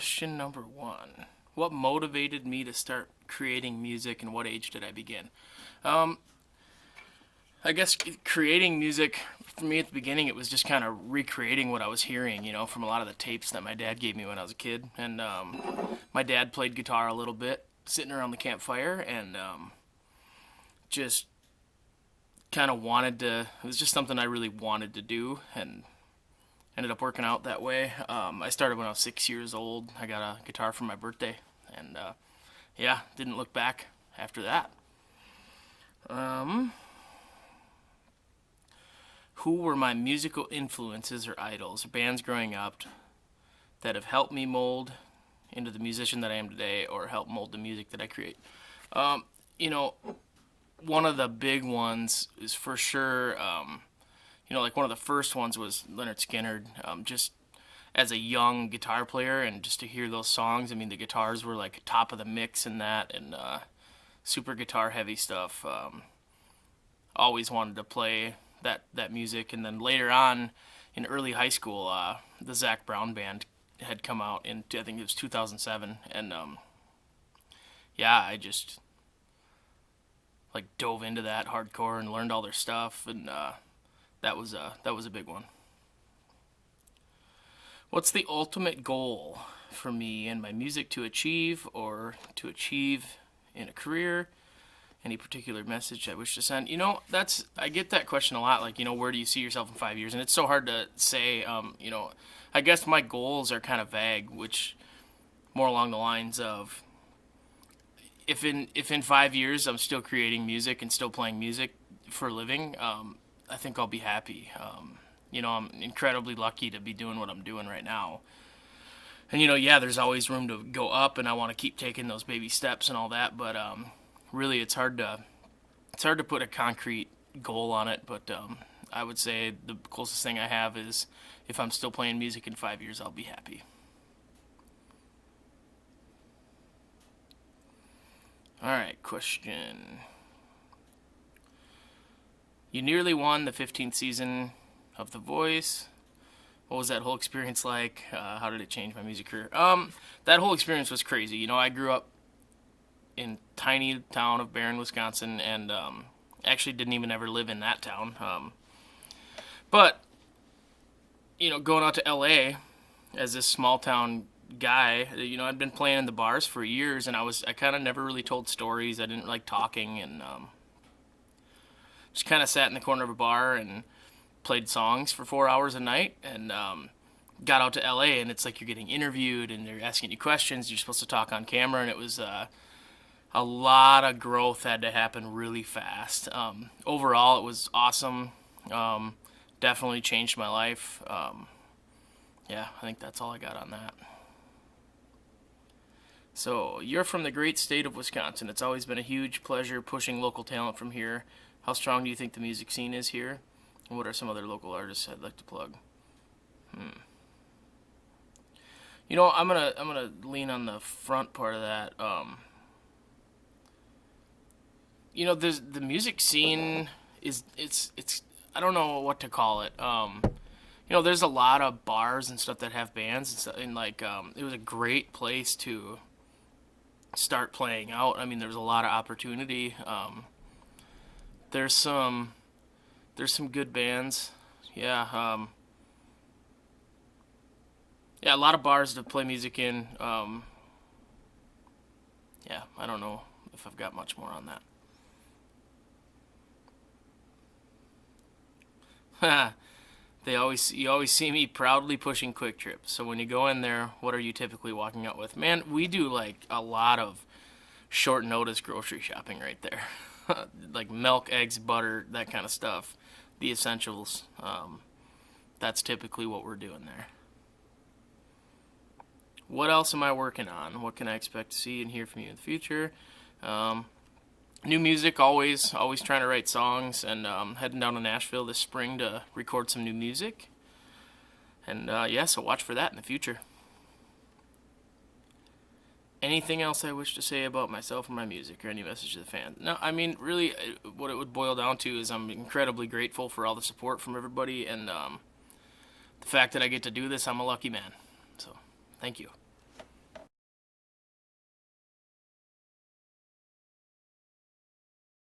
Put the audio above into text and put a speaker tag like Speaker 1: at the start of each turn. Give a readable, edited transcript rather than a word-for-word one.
Speaker 1: question number one. What motivated me to start creating music and what age did I begin? Um, I guess creating music for me at the beginning, it was just kind of recreating what I was hearing, from a lot of the tapes that my dad gave me when I was a kid. And my dad played guitar a little bit, sitting around the campfire, and just kind of wanted to. It was just something I really wanted to do, and ended up working out that way. I started when I was 6 years old. I got a guitar for my birthday, and yeah, didn't look back after that. Um, who were my musical influences or idols or bands growing up that have helped me mold into the musician that I am today or help mold the music that I create? Um, you know, one of the big ones is for sure, like one of the first ones was Leonard Skinner. Just as a young guitar player and just to hear those songs, I mean, the guitars were like top of the mix in that and super guitar heavy stuff. Always wanted to play that music. And then later on in early high school, the Zac Brown band had come out in, I think it was 2007. And yeah, I just like dove into that hardcore and learned all their stuff. And that was a big one. What's the ultimate goal for me and my music to achieve or to achieve in a career? Any particular message I wish to send? I get that question a lot. Like, where do you see yourself in 5 years? And it's so hard to say. I guess my goals are kind of vague, which more along the lines of if in 5 years I'm still creating music and still playing music for a living, I think I'll be happy. I'm incredibly lucky to be doing what I'm doing right now. And yeah, there's always room to go up, and I want to keep taking those baby steps and all that. But really, it's hard to put a concrete goal on it. But I would say the closest thing I have is if I'm still playing music in 5 years, I'll be happy. All right, question. You nearly won the 15th season of The Voice. What was that whole experience like? How did it change my music career? That whole experience was crazy. I grew up in tiny town of Barron, Wisconsin, and actually didn't even ever live in that town. But going out to L.A. as this small town guy, I'd been playing in the bars for years, and I kind of never really told stories. I didn't like talking, and just kind of sat in the corner of a bar and played songs for 4 hours a night, and got out to LA, and it's like you're getting interviewed and they're asking you questions. You're supposed to talk on camera, and it was a lot of growth had to happen really fast. Overall, it was awesome. Definitely changed my life. Yeah, I think that's all I got on that. So, you're from the great state of Wisconsin. It's always been a huge pleasure pushing local talent from here. How strong do you think the music scene is here? And what are some other local artists I'd like to plug? I'm gonna lean on the front part of that. There's the music scene is it's I don't know what to call it. There's a lot of bars and stuff that have bands and stuff, and like it was a great place to start playing out. I mean, there's a lot of opportunity. There's some good bands. Yeah. Yeah, a lot of bars to play music in. Yeah, I don't know if I've got much more on that. You always see me proudly pushing Quick Trip. So when you go in there, what are you typically walking out with? Man, we do like a lot of short notice grocery shopping right there. Like milk, eggs, butter, that kind of stuff. The essentials. That's typically what we're doing there. What else am I working on? What can I expect to see and hear from you in the future? New music, always trying to write songs, and heading down to Nashville this spring to record some new music. And yeah, so watch for that in the future. Anything else I wish to say about myself or my music, or any message to the fans? No, I mean, really, what it would boil down to is I'm incredibly grateful for all the support from everybody, and the fact that I get to do this, I'm a lucky man. So, thank you.